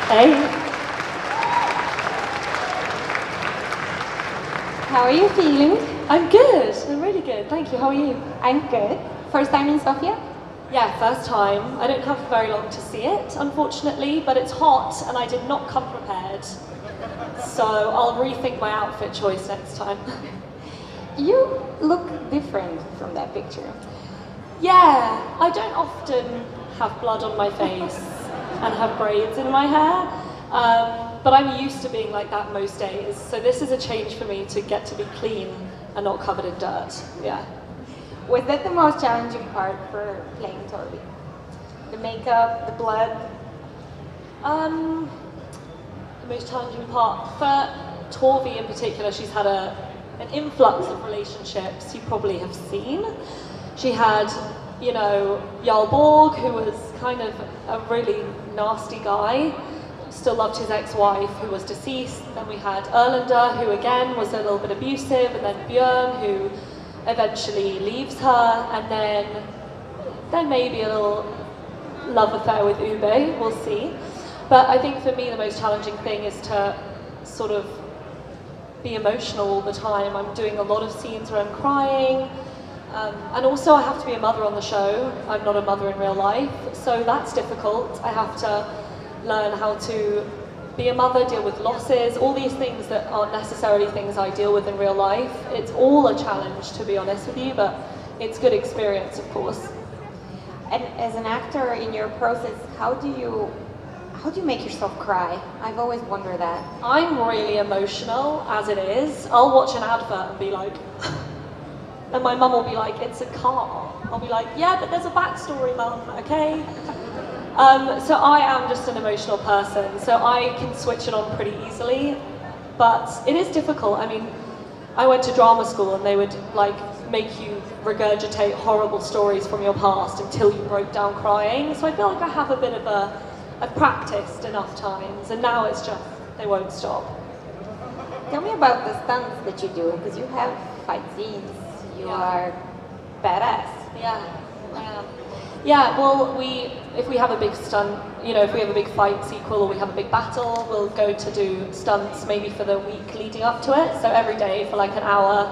Hey. How are you feeling? I'm good. I'm really good. Thank you. How are you? I'm good. First time in Sofia? Yeah, first time. I don't have very long to see it, unfortunately, but it's hot and I did not come prepared. So I'll rethink my outfit choice next time. You look different from that picture. Yeah, I don't often have blood on my face and have braids in my hair, but I'm used to being like that most days. So this is a change for me to get to be clean and not covered in dirt. Yeah. Was that the most challenging part for playing Torvi? The makeup, the blood? The most challenging part for Torvi in particular, she's had an influx of relationships you probably have seen. She had, you know, Jarl Borg, who was kind of a really nasty guy, still loved his ex-wife who was deceased. Then we had Erlander, who again was a little bit abusive, and then Björn, who eventually leaves her, and then maybe a little love affair with Ube, we'll see. But I think for me the most challenging thing is to sort of be emotional all the time. I'm doing a lot of scenes where I'm crying, and also I have to be a mother on the show. I'm not a mother in real life, so that's difficult. I have to learn how to be a mother, deal with losses, all these things that aren't necessarily things I deal with in real life. It's all a challenge, to be honest with you, but it's good experience, of course. And as an actor in your process, how do you make yourself cry? I've always wondered that. I'm really emotional as it is. I'll watch an advert and be like, and my mum will be like, it's a car. I'll be like, yeah, but there's a backstory, mum, okay? So I am just an emotional person, so I can switch it on pretty easily, but it is difficult. I mean, I went to drama school and they would like make you regurgitate horrible stories from your past until you broke down crying, so I feel like I have a bit of I've practiced enough times, and now it's just, they won't stop. Tell me about the stunts that you do, because you have fight scenes. You are badass. Yeah, I am. Yeah, well, if we have a big stunt, you know, if we have a big fight sequel or we have a big battle, we'll go to do stunts maybe for the week leading up to it, so every day for like an hour.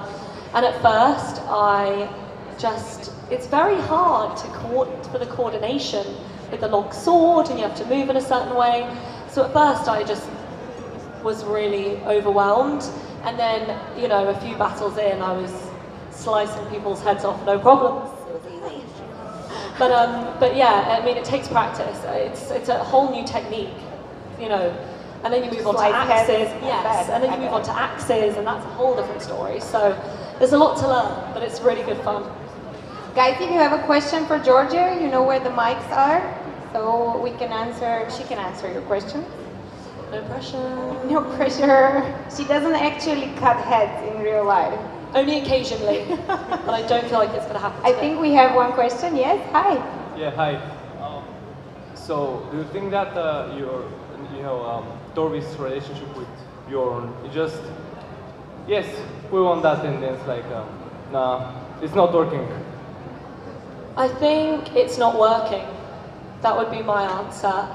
And at first, it's very hard for the coordination with the long sword, and you have to move in a certain way. So at first I just was really overwhelmed, and then, you know, a few battles in, I was slicing people's heads off, no problems. It was easy. But yeah, I mean, it takes practice. It's a whole new technique, you know. And then you move on to axes, yes, and then you move on to axes, and that's a whole different story. So there's a lot to learn, but it's really good fun. Guys, if you have a question for Georgia, you know where the mics are, so she can answer your question. No pressure. No pressure. She doesn't actually cut heads in real life. Only occasionally, but I don't feel like it's going to happen I today. think we have one question. Yes, hi. Yeah, hi. So, do you think that Torvi's relationship with Bjorn, yes, we want that, and then it's like, nah, it's not working. I think it's not working. That would be my answer.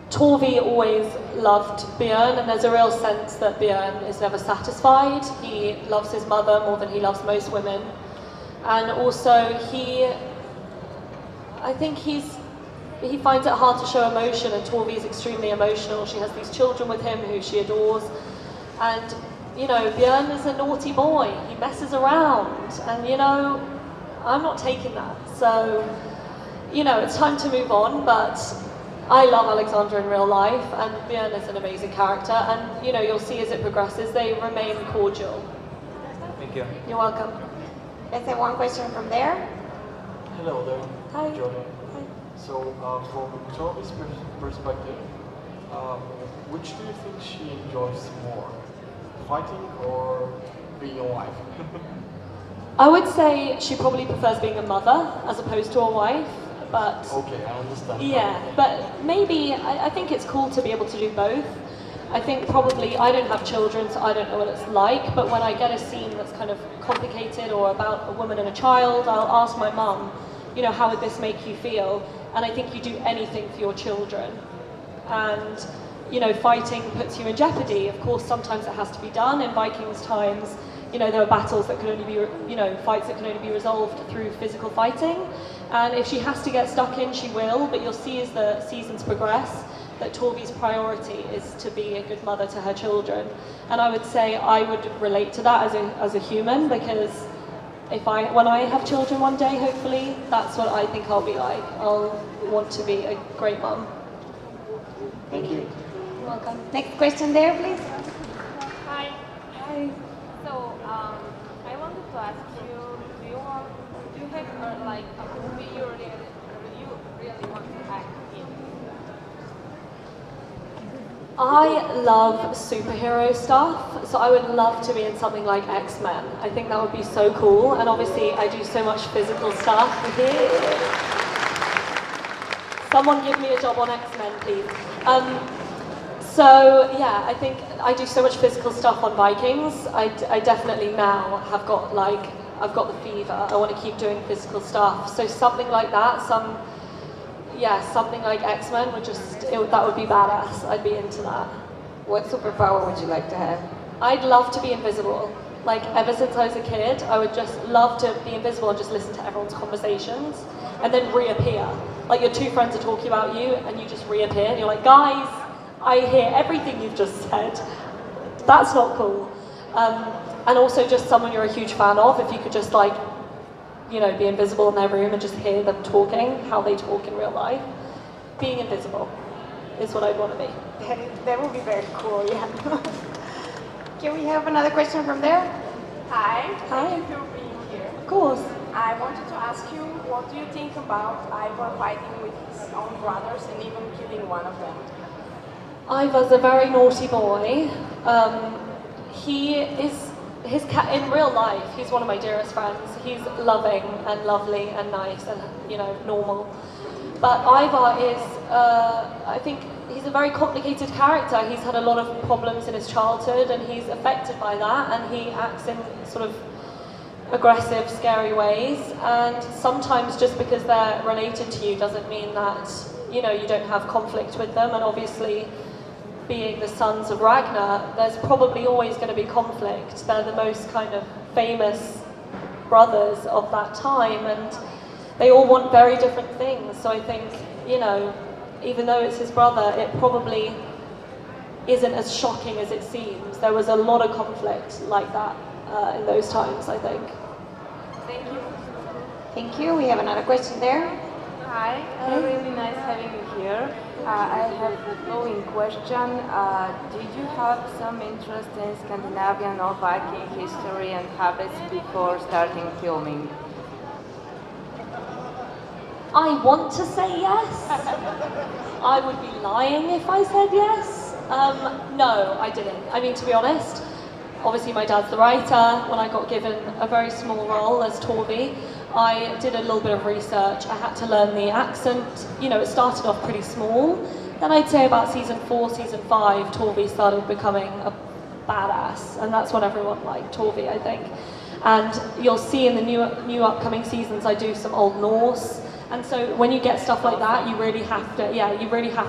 Torvi always loved Björn, and there's a real sense that Björn is never satisfied. He loves his mother more than he loves most women. And also I think he finds it hard to show emotion, and Torvi is extremely emotional. She has these children with him who she adores. And, you know, Björn is a naughty boy. He messes around, and, you know, I'm not taking that. So, you know, it's time to move on, but I love Alexandra in real life, and Björn is an amazing character, and, you know, you'll see as it progresses, they remain cordial. Thank you. You're welcome. Let's have one question from there. Hello there. Hi. Jordan. Hi. So, from Toby's perspective, which do you think she enjoys more? Fighting or being alive? I would say she probably prefers being a mother as opposed to a wife, but... Okay, I understand. Yeah, but maybe, I think it's cool to be able to do both. I think probably, I don't have children, so I don't know what it's like, but when I get a scene that's kind of complicated or about a woman and a child, I'll ask my mum, you know, how would this make you feel? And I think you do anything for your children. And, you know, fighting puts you in jeopardy. Of course, sometimes it has to be done. In Vikings times, you know, there were battles that could only be, you know, fights that can only be resolved through physical fighting. And if she has to get stuck in, she will, but you'll see as the seasons progress that Torvi's priority is to be a good mother to her children. And I would say I would relate to that as a human, because when I have children one day, hopefully, that's what I think I'll be like. I'll want to be a great mum. Thank you. You're welcome. Next question there, please. Hi. Hi. So, I wanted to ask you, do you have like a movie you really want to act in? I love superhero stuff, so I would love to be in something like X-Men. I think that would be so cool, and obviously I do so much physical stuff. Someone give me a job on X-Men, please. So yeah, I think I do so much physical stuff on Vikings. I definitely now have got like, I've got the fever. I want to keep doing physical stuff. So something like that, something like X-Men would that would be badass. I'd be into that. What superpower would you like to have? I'd love to be invisible. Like ever since I was a kid, I would just love to be invisible and just listen to everyone's conversations and then reappear. Like your two friends are talking about you and you just reappear and you're like, guys, I hear everything you've just said. That's not cool. And also just someone you're a huge fan of, if you could just like, you know, be invisible in their room and just hear them talking, how they talk in real life. Being invisible is what I'd want to be. That would be very cool, yeah. Can we have another question from there? Hi. Hi. Thank you for being here. Of course. I wanted to ask you, what do you think about Ivor fighting with his own brothers and even killing one of them? Ivar's a very naughty boy. In real life, he's one of my dearest friends. He's loving and lovely and nice and, you know, normal. But Ivar is, I think, he's a very complicated character. He's had a lot of problems in his childhood and he's affected by that, and he acts in sort of aggressive, scary ways. And sometimes just because they're related to you doesn't mean that, you know, you don't have conflict with them. And obviously, being the sons of Ragnar, there's probably always going to be conflict. They're the most kind of famous brothers of that time, and they all want very different things. So I think, you know, even though it's his brother, it probably isn't as shocking as it seems. There was a lot of conflict like that in those times, I think. Thank you. Thank you. We have another question there. Hi, really nice having you here. I have the following question. Did you have some interest in Scandinavian or Viking history and habits before starting filming? I want to say yes. I would be lying if I said yes. No, I didn't. I mean, to be honest, obviously my dad's the writer. When I got given a very small role as Torvi, I did a little bit of research. I had to learn the accent. You know, it started off pretty small. Then I'd say about season 4, season 5, Torvi started becoming a badass. And that's when everyone liked Torvi, I think. And you'll see in the new upcoming seasons, I do some Old Norse. And so when you get stuff like that, you really have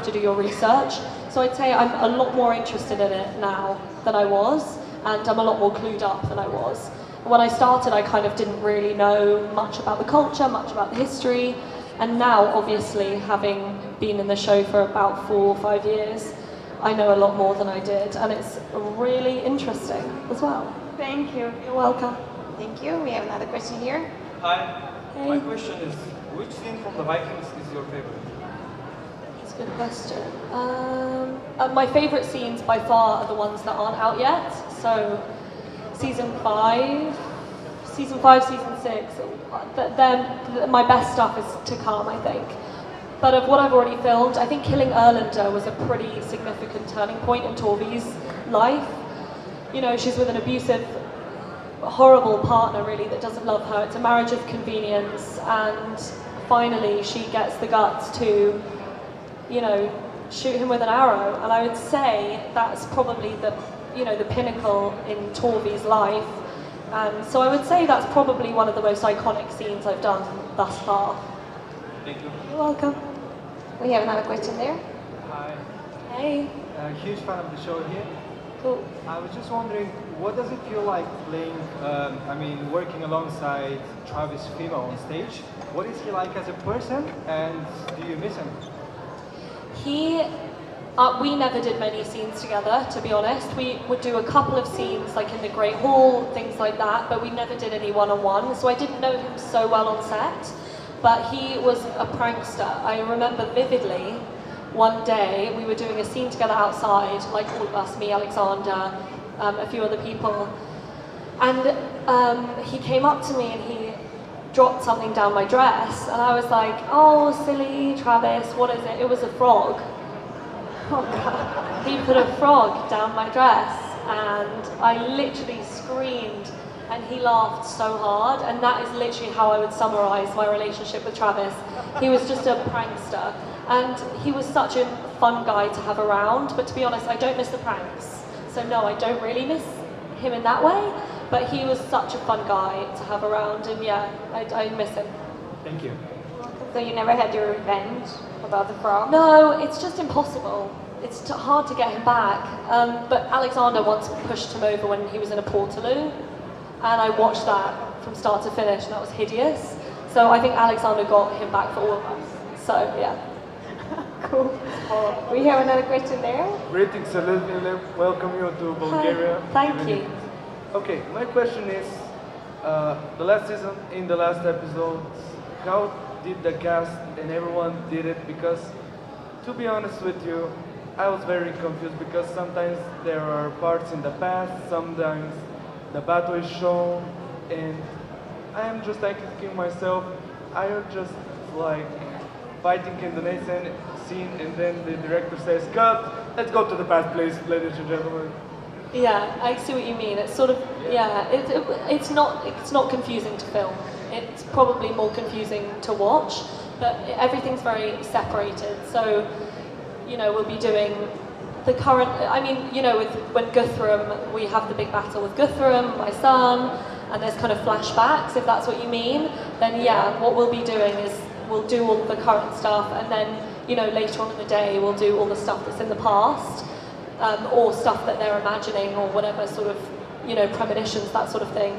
to do your research. So I'd say I'm a lot more interested in it now than I was, and I'm a lot more clued up than I was. When I started, I kind of didn't really know much about the culture, much about the history, and now, obviously, having been in the show for about 4 or 5 years, I know a lot more than I did, and it's really interesting as well. Thank you. You're welcome. Thank you. We have another question here. Hi. Hey. My question is, which scene from the Vikings is your favorite? That's a good question. My favourite scenes by far are the ones that aren't out yet. So season 5, season 6, my best stuff is to come, I think. But of what I've already filmed, I think killing Erlander was a pretty significant turning point in Torvi's life. You know, she's with an abusive, horrible partner, really, that doesn't love her. It's a marriage of convenience, and finally she gets the guts to, you know, shoot him with an arrow. And I would say that's probably the pinnacle in Torvi's life. And so I would say that's probably one of the most iconic scenes I've done thus far. Thank you. You're welcome. We have another question there. Hi. Hey. a huge fan of the show here. Cool. I was just wondering, what does it feel like playing, working alongside Travis Fimmel on stage? What is he like as a person, and do you miss him? We never did many scenes together, to be honest. We would do a couple of scenes, like in the Great Hall, things like that, but we never did any one-on-one, so I didn't know him so well on set. But he was a prankster. I remember vividly, one day, we were doing a scene together outside, like all of us, me, Alexander, a few other people, and he came up to me and he dropped something down my dress, and I was like, oh, silly Travis, what is it? It was a frog. Oh God. He put a frog down my dress, and I literally screamed, and he laughed so hard, and that is literally how I would summarize my relationship with Travis. He was just a prankster, and he was such a fun guy to have around, but to be honest, I don't miss the pranks. So no, I don't really miss him in that way, but he was such a fun guy to have around, and yeah, I miss him. Thank you. So you never had your revenge about the frog? No, it's just impossible. It's hard to get him back. But Alexander once pushed him over when he was in a Portaloo, and I watched that from start to finish, and that was hideous. So I think Alexander got him back for all of us. So yeah. Cool. We have another question there. Greetings, Leslie. Welcome you to Bulgaria. Thank you. Okay, my question is, the last season, in the last episode, how did the cast and everyone did it? Because, to be honest with you, I was very confused because sometimes there are parts in the past, sometimes the battle is shown, and I am just like asking myself, I am just like fighting in the next scene, and then the director says, cut, let's go to the past, please, ladies and gentlemen. Yeah, I see what you mean. It's sort of, yeah, it's not confusing to film. It's probably more confusing to watch, but everything's very separated. So, you know, we'll be doing the current, I mean, you know, when Guthrum, we have the big battle with Guthrum, my son, and there's kind of flashbacks, if that's what you mean, then yeah, what we'll be doing is we'll do all the current stuff, and then, you know, later on in the day, we'll do all the stuff that's in the past, or stuff that they're imagining, or whatever sort of, you know, premonitions, that sort of thing.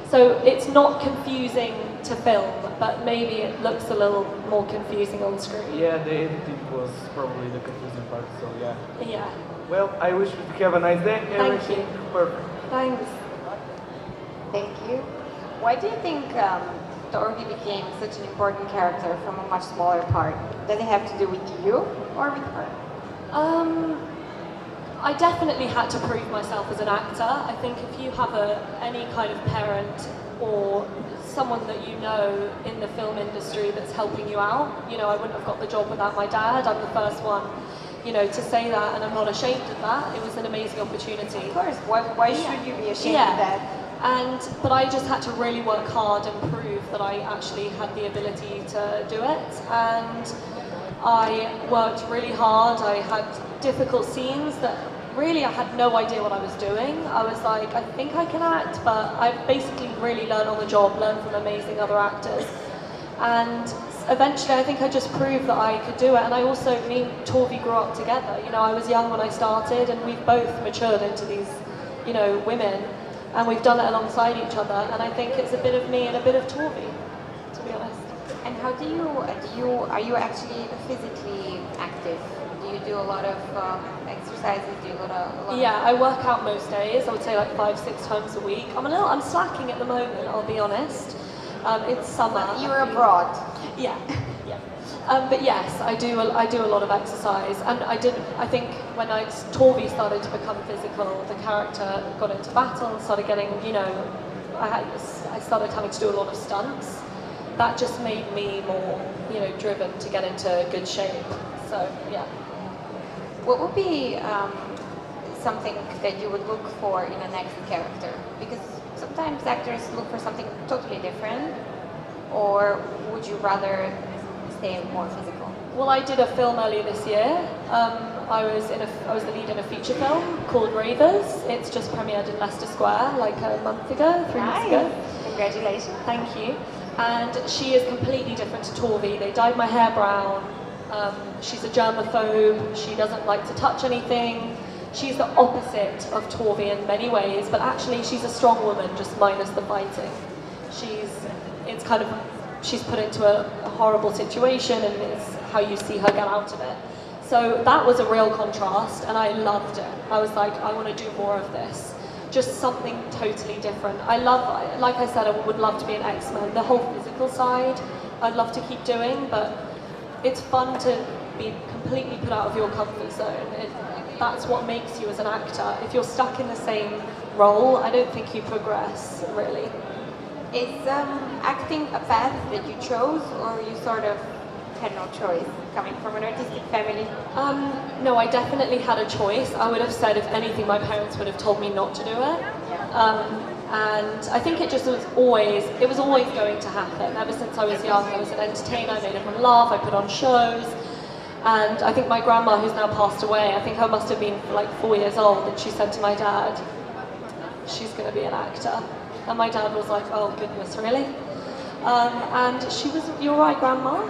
So it's not confusing to film, but maybe it looks a little more confusing on screen. Yeah, the editing was probably the confusing part, so yeah. Yeah. Well, I wish you to have a nice day. Thank you. Perfect. Thanks. Thank you. Why do you think Torvi became such an important character from a much smaller part? Does it have to do with you or with her? I definitely had to prove myself as an actor. I think if you have any kind of parent or someone that you know in the film industry that's helping you out, you know, I wouldn't have got the job without my dad. I'm the first one, you know, to say that, and I'm not ashamed of that. It was an amazing opportunity. Of course. Why should you be ashamed of that? But I just had to really work hard and prove that I actually had the ability to do it. And I worked really hard. I had difficult scenes that really I had no idea what I was doing. I was like, I think I can act, but I basically really learned on the job, learned from amazing other actors. And eventually I think I just proved that I could do it. And I also, me and Torvi grew up together. You know, I was young when I started, and we've both matured into these, you know, women. And we've done it alongside each other. And I think it's a bit of me and a bit of Torvi, to be honest. And how are you actually physically active? Do you do a lot of exercises? Do you go to a lot Yeah, I work out most days. I would say like 5-6 times a week. I'm slacking at the moment, I'll be honest. It's summer. You're abroad. Yeah, yeah. But yes, I do a lot of exercise, and I think when Torvi started to become physical, the character got into battle and started getting, you know, I started having to do a lot of stunts. That just made me more, you know, driven to get into good shape. So yeah. What would be something that you would look for in a next character? Because sometimes actors look for something totally different, or would you rather stay more physical? Well, I did a film earlier this year. I was the lead in a feature film called Ravers. It's just premiered in Leicester Square like a month ago, 3 months ago. Congratulations. Thank you. And she is completely different to Torvi. They dyed my hair brown. She's a germaphobe, she doesn't like to touch anything. She's the opposite of Torvi in many ways, but actually she's a strong woman, just minus the fighting. She's put into a horrible situation, and it's how you see her get out of it. So that was a real contrast, and I loved it. I was like, I want to do more of this. Just something totally different. Like I said, I would love to be an X-Men. The whole physical side, I'd love to keep doing, but it's fun to be completely put out of your comfort zone. That's what makes you as an actor. If you're stuck in the same role, I don't think you progress, really. Is acting a path that you chose, or you sort of had no choice, coming from an artistic family? No, I definitely had a choice. I would have said, if anything, my parents would have told me not to do it. And I think it was always going to happen. Ever since I was young, I was an entertainer, I made everyone laugh, I put on shows. And I think my grandma, who's now passed away, I think I must have been like 4 years old, and she said to my dad, she's going to be an actor. And my dad was like, oh goodness, really? And she was, you're right, Grandma.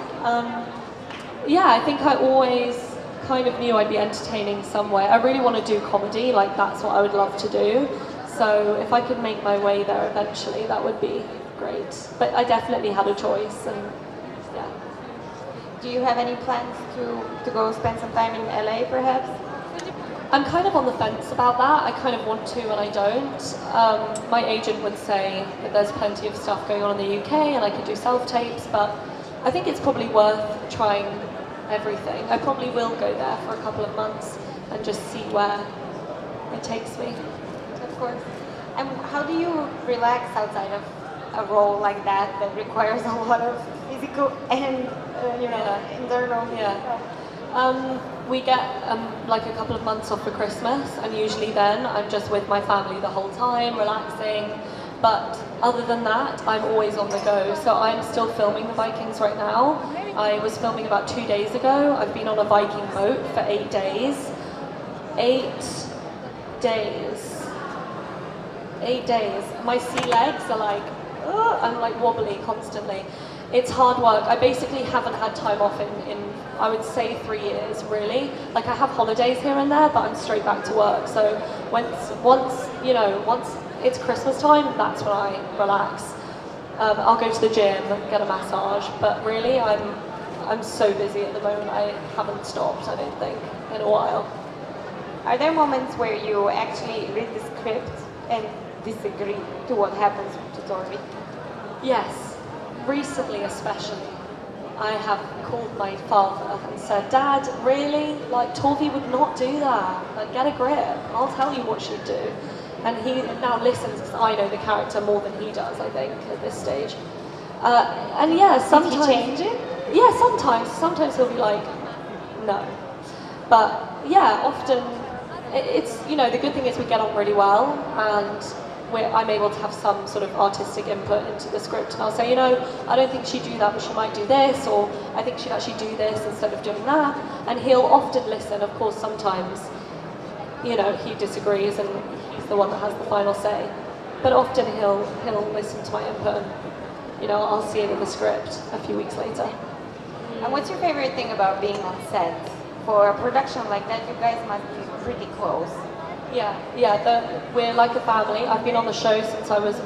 Yeah, I think I always kind of knew I'd be entertaining somewhere. I really want to do comedy, like that's what I would love to do. So if I could make my way there eventually, that would be great. But I definitely had a choice, and yeah. Do you have any plans to go spend some time in LA, perhaps? I'm kind of on the fence about that. I kind of want to and I don't. My agent would say that there's plenty of stuff going on in the UK and I could do self-tapes, but I think it's probably worth trying everything. I probably will go there for a couple of months and just see where it takes me. Of course. And how do you relax outside of a role like that requires a lot of physical and internal? Yeah. We get like a couple of months off for Christmas, and usually then I'm just with my family the whole time, relaxing. But other than that, I'm always on the go. So I'm still filming the Vikings right now. I was filming about 2 days ago. I've been on a Viking boat for 8 days. 8 days. 8 days. My sea legs are like, I'm like wobbly constantly. It's hard work. I basically haven't had time off in I would say 3 years, really. Like I have holidays here and there, but I'm straight back to work. So once it's Christmas time, that's when I relax. I'll go to the gym, get a massage, but really I'm so busy at the moment. I haven't stopped, I don't think, in a while. Are there moments where you actually read the script and disagree to what happens to Torvi? Yes, recently especially. I have called my father and said, Dad, really? Like, Torvi would not do that. Like, get a grip. I'll tell you what she'd do. And he now listens because I know the character more than he does, I think, at this stage. And yeah, sometimes... Did he change it? Yeah, sometimes. Sometimes he'll be like, no. But yeah, often, it's, the good thing is we get on really well, and I'm able to have some sort of artistic input into the script, and I'll say, I don't think she'd do that, but she might do this, or I think she'd actually do this instead of doing that, and he'll often listen. Of course, sometimes, he disagrees, and he's the one that has the final say, but often he'll listen to my input, and, I'll see it in the script a few weeks later. And what's your favorite thing about being on set? For a production like that, you guys must be pretty close. Yeah, we're like a family. I've been on the show since I was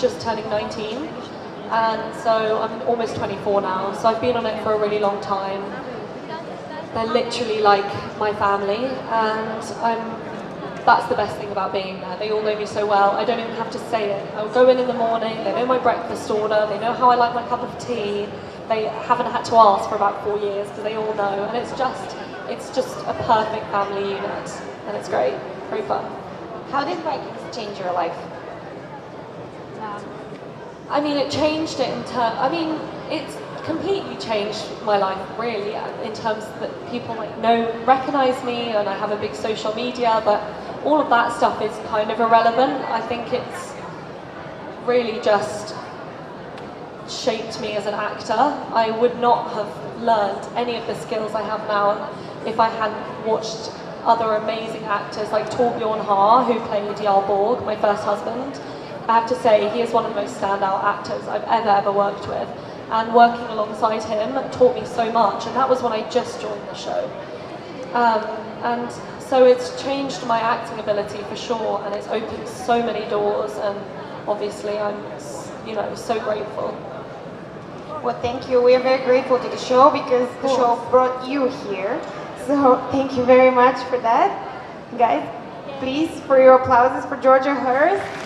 just turning 19, and so I'm almost 24 now, so I've been on it for a really long time. They're literally like my family, and that's the best thing about being there. They all know me so well, I don't even have to say it. I'll go in the morning, they know my breakfast order, they know how I like my cup of tea. They haven't had to ask for about 4 years because they all know, and it's just a perfect family unit, and it's great. Very fun. How did Vikings change your life? I mean, it changed it it's completely changed my life, really, in terms that people recognize me, and I have a big social media, but all of that stuff is kind of irrelevant. I think it's really just shaped me as an actor. I would not have learned any of the skills I have now if I hadn't watched other amazing actors like Torbjorn Haar, who played Jarl Borg, my first husband. I have to say, he is one of the most standout actors I've ever worked with. and working alongside him taught me so much, and that was when I just joined the show. And so it's changed my acting ability for sure, and it's opened so many doors, and obviously I'm, so grateful. Well, thank you. We are very grateful to the show because the show brought you here. So thank you very much for that. Guys, please, for your applauses for Georgia Hirst.